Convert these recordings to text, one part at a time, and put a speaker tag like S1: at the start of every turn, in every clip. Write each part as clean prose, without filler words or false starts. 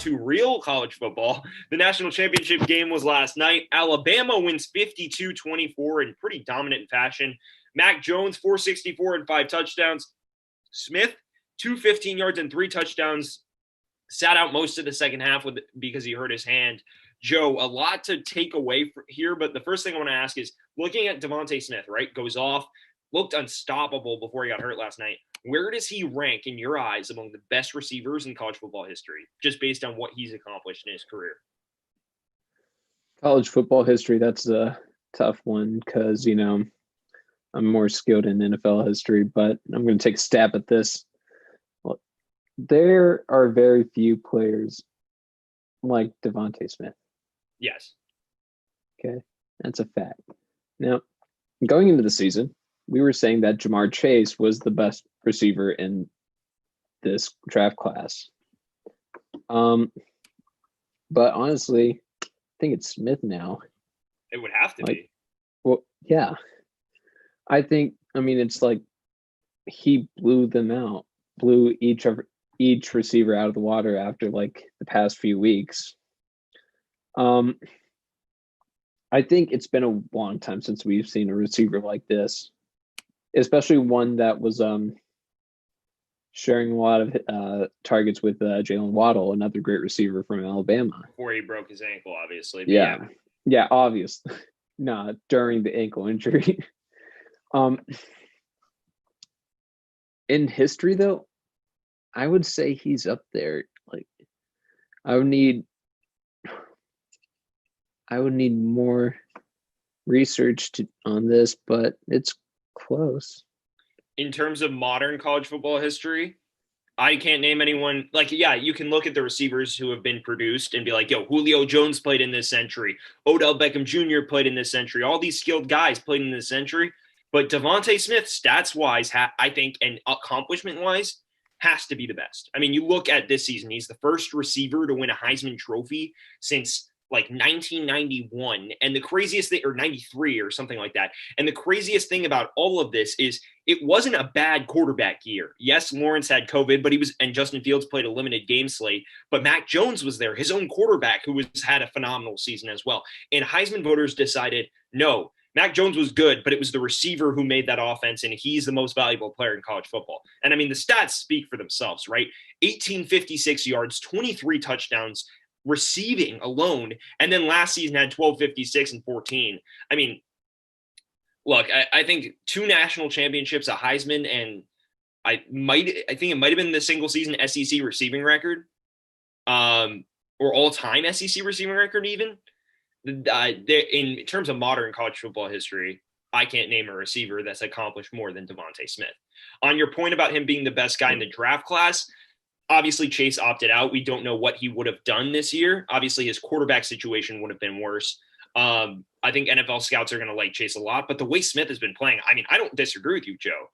S1: to real college football. The national championship game was last night. Alabama wins 52-24 in pretty dominant fashion. Mac Jones, 464 and 5 touchdowns. Smith, 215 yards and 3 touchdowns. Sat out most of the second half because he hurt his hand. Joe, a lot to take away here, but the first thing I want to ask is, looking at Devonta Smith, right, goes off, looked unstoppable before he got hurt last night. Where does he rank in your eyes among the best receivers in college football history, just based on what he's accomplished in his career?
S2: College football history, that's a tough one because, I'm more skilled in NFL history, but I'm going to take a stab at this. Well, there are very few players like Devonta Smith.
S1: Yes.
S2: Okay, that's a fact. Now, going into the season, we were saying that Jamar Chase was the best receiver in this draft class. But honestly, I think it's Smith now.
S1: It would have to be.
S2: Well, yeah. It's like he blew them out, blew each receiver out of the water after like the past few weeks. I think it's been a long time since we've seen a receiver like this, especially one that was sharing a lot of targets with Jalen Waddle, another great receiver from Alabama.
S1: Before he broke his ankle, obviously.
S2: Yeah, obvious. Nah, during the ankle injury. In history, though, I would say he's up there. Like, I would need more research on this, but it's close.
S1: In terms of modern college football history, I can't name anyone. Like, yeah, you can look at the receivers who have been produced and be like, yo, Julio Jones played in this century. Odell Beckham Jr. played in this century. All these skilled guys played in this century. But Devonta Smith, stats-wise, I think, and accomplishment-wise, has to be the best. I mean, you look at this season, he's the first receiver to win a Heisman Trophy since like 1991, and the craziest thing, or 93 or something like that. And the craziest thing about all of this is it wasn't a bad quarterback year. Yes, Lawrence had COVID, and Justin Fields played a limited game slate, but Mac Jones was there, his own quarterback, who had a phenomenal season as well. And Heisman voters decided, no, Mac Jones was good, but it was the receiver who made that offense, and he's the most valuable player in college football. And I mean, the stats speak for themselves, right? 1856 yards, 23 touchdowns, receiving alone, and then last season had 1256 and 14. I mean, look, I think 2 national championships, a Heisman, and I think it might have been the single season SEC receiving record, or all-time SEC receiving record even. In terms of modern college football history, I can't name a receiver that's accomplished more than Devonta Smith. On your point about him being the best guy in the draft class, obviously, Chase opted out. We don't know what he would have done this year. Obviously, his quarterback situation would have been worse. I think NFL scouts are going to like Chase a lot. But the way Smith has been playing, I mean, I don't disagree with you, Joe.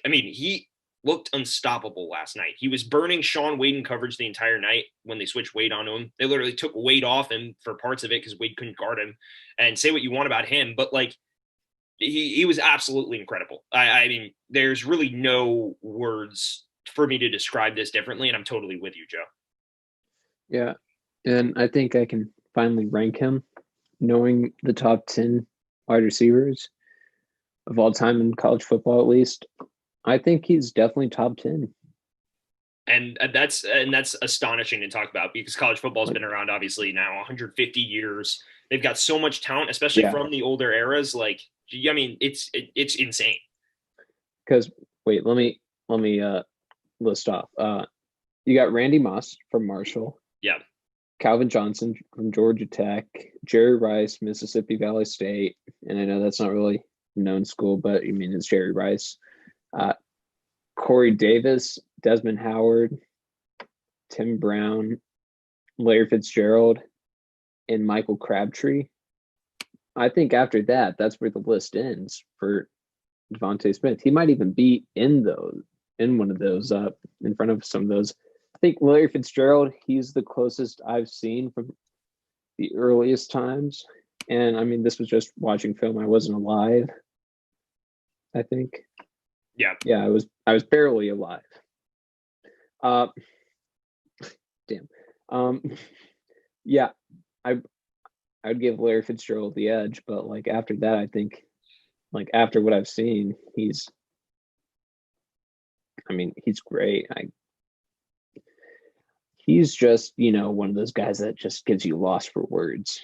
S1: He looked unstoppable last night. He was burning Sean Wade in coverage the entire night when they switched Wade onto him. They literally took Wade off him for parts of it because Wade couldn't guard him. And say what you want about him, but he was absolutely incredible. I mean, there's really no words for me to describe this differently, and I'm totally with you, Joe.
S2: Yeah, and I think I can finally rank him, knowing the top 10 wide receivers of all time in college football, at least. I think he's definitely top 10.
S1: And that's astonishing to talk about because college football has been around, obviously, now 150 years. They've got so much talent, especially from the older eras. It's insane.
S2: Because wait, let me list off. You got Randy Moss from Marshall.
S1: Yeah.
S2: Calvin Johnson from Georgia Tech. Jerry Rice, Mississippi Valley State. And I know that's not really a known school, but I mean, it's Jerry Rice. Corey Davis, Desmond Howard, Tim Brown, Larry Fitzgerald, and Michael Crabtree. I think after that, that's where the list ends for Devonta Smith. He might even be in one of those, in front of some of those. I think Larry Fitzgerald, he's the closest I've seen from the earliest times. And I mean, this was just watching film. I wasn't alive, I think. Yeah, I was barely alive. Damn. Um, yeah, I I'd give Larry Fitzgerald the edge, but like after that, I think like after what I've seen, he's great. He's just, one of those guys that just gives you lost for words.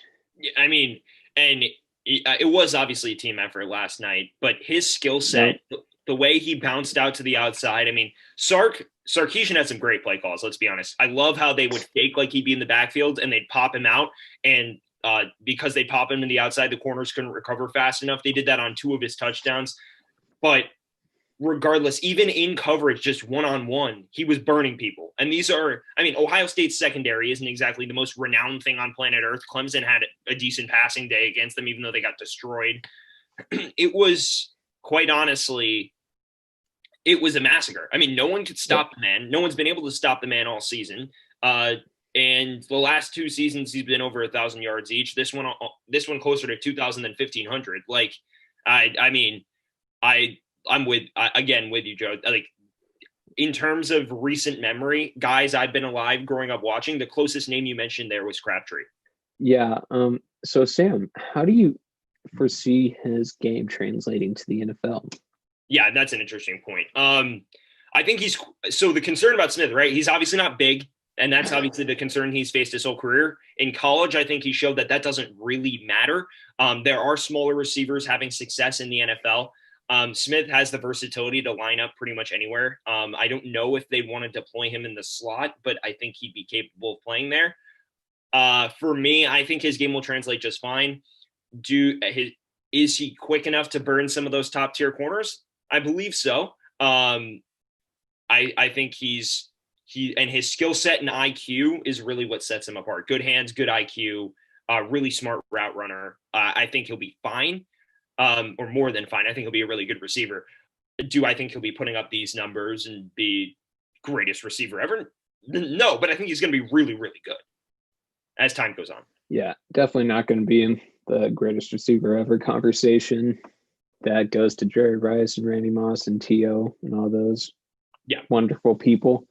S1: I mean, and it was obviously a team effort last night, but his skill
S2: Yep.
S1: set, the way he bounced out to the outside. I mean, Sarkisian had some great play calls. Let's be honest. I love how they would fake like he'd be in the backfield and they'd pop him out, and because they pop him to the outside, the corners couldn't recover fast enough. They did that on 2 of his touchdowns, but regardless, even in coverage, just one-on-one, he was burning people. And these are, I mean, Ohio State's secondary isn't exactly the most renowned thing on planet Earth. Clemson had a decent passing day against them, even though they got destroyed. It was, quite honestly, it was a massacre. I mean, no one could
S2: Yep.
S1: stop the man. No one's been able to stop the man all season. And the last 2 seasons, he's been over 1,000 yards each. This one closer to 2,000 than 1,500. Like, I mean, I'm again with you, Joe. Like, in terms of recent memory, guys I've been alive growing up watching, the closest name you mentioned there was Crabtree.
S2: Yeah. So Sam, how do you foresee his game translating to the NFL?
S1: Yeah, that's an interesting point. I think so the concern about Smith, right? He's obviously not big, and that's obviously the concern he's faced his whole career. In college, I think he showed that doesn't really matter. There are smaller receivers having success in the NFL. Smith has the versatility to line up pretty much anywhere. I don't know if they want to deploy him in the slot, but I think he'd be capable of playing there. For me, I think his game will translate just fine. Is he quick enough to burn some of those top tier corners? I believe so. I think and his skill set and IQ is really what sets him apart. Good hands, good IQ, really smart route runner. I think he'll be fine, or more than fine. I think he'll be a really good receiver. Do I think he'll be putting up these numbers and be greatest receiver ever? No, but I think he's going to be really, really good as time goes on.
S2: Yeah, definitely not going to be in the greatest receiver ever conversation. That goes to Jerry Rice and Randy Moss and T.O. and all those wonderful people.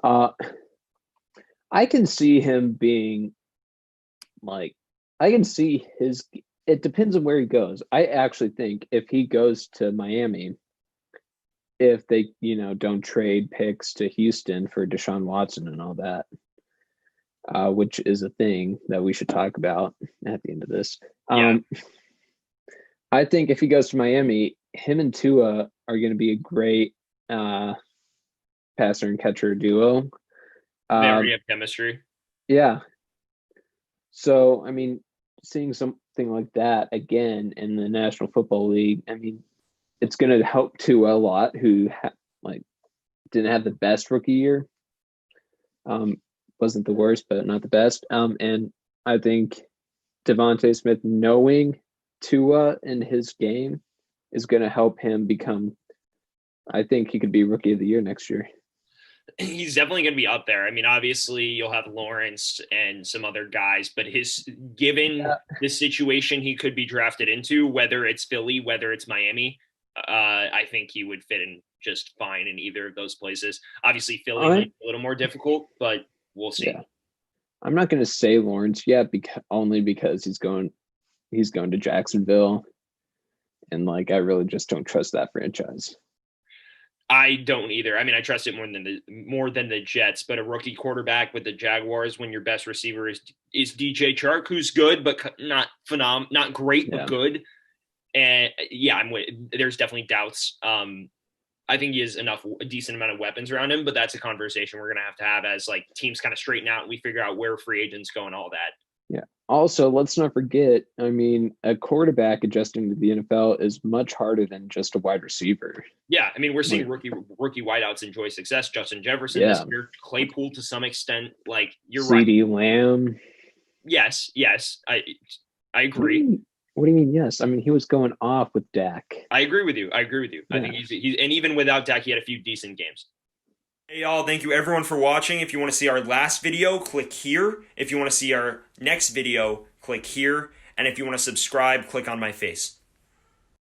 S2: I can see him being like, I can see it depends on where he goes. I actually think if he goes to Miami, if they, don't trade picks to Houston for Deshaun Watson and all that, which is a thing that we should talk about at the end of this. I think if he goes to Miami, him and Tua are going to be a great passer and catcher duo.
S1: They already have chemistry.
S2: Yeah. So, I mean, seeing something like that again in the National Football League, I mean, it's going to help Tua a lot, who didn't have the best rookie year. Wasn't the worst, but not the best. And I think Devonta Smith knowing Tua in his game is going to help him become. I think he could be Rookie of the Year next year.
S1: He's definitely going to be up there. I mean, obviously, you'll have Lawrence and some other guys, but given the situation he could be drafted into, whether it's Philly, whether it's Miami, I think he would fit in just fine in either of those places. Obviously, Philly might be a little more difficult, but we'll see.
S2: Yeah. I'm not going to say Lawrence yet, only because he's going to Jacksonville, and I really just don't trust that franchise.
S1: I don't either. I mean, I trust it more than the Jets, but a rookie quarterback with the Jaguars when your best receiver is DJ Chark, who's good but not not great, but good. And there's definitely doubts. I think he has a decent amount of weapons around him, but that's a conversation we're going to have as teams kind of straighten out and we figure out where free agents go and all that.
S2: Yeah. Also, let's not forget, I mean, a quarterback adjusting to the NFL is much harder than just a wide receiver.
S1: Yeah. I mean, we're seeing rookie wideouts enjoy success. Justin Jefferson this year, Claypool to some extent. You're right.
S2: CeeDee Lamb.
S1: Yes. I agree.
S2: What do you mean, yes? I mean, he was going off with Dak.
S1: I agree with you. Yeah. I think he's and even without Dak, he had a few decent games. Hey, y'all. Thank you, everyone, for watching. If you want to see our last video, click here. If you want to see our next video, click here. And if you want to subscribe, click on my face.